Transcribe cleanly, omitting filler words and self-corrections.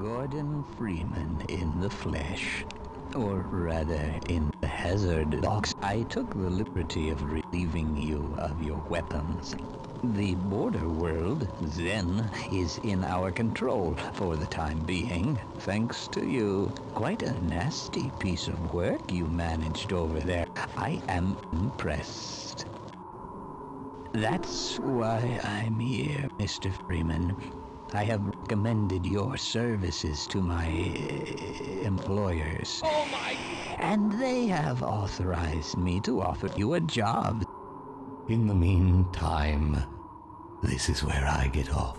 Gordon Freeman in the flesh. Or rather, in the hazard box. I took the liberty of relieving you of your weapons. The border world, then, is in our control for the time being, thanks to you. Quite a nasty piece of work you managed over there. I am impressed. That's why I'm here, Mr. Freeman. I have recommended your services to my employers. Oh my! And they have authorized me to offer you a job. In the meantime, this is where I get off.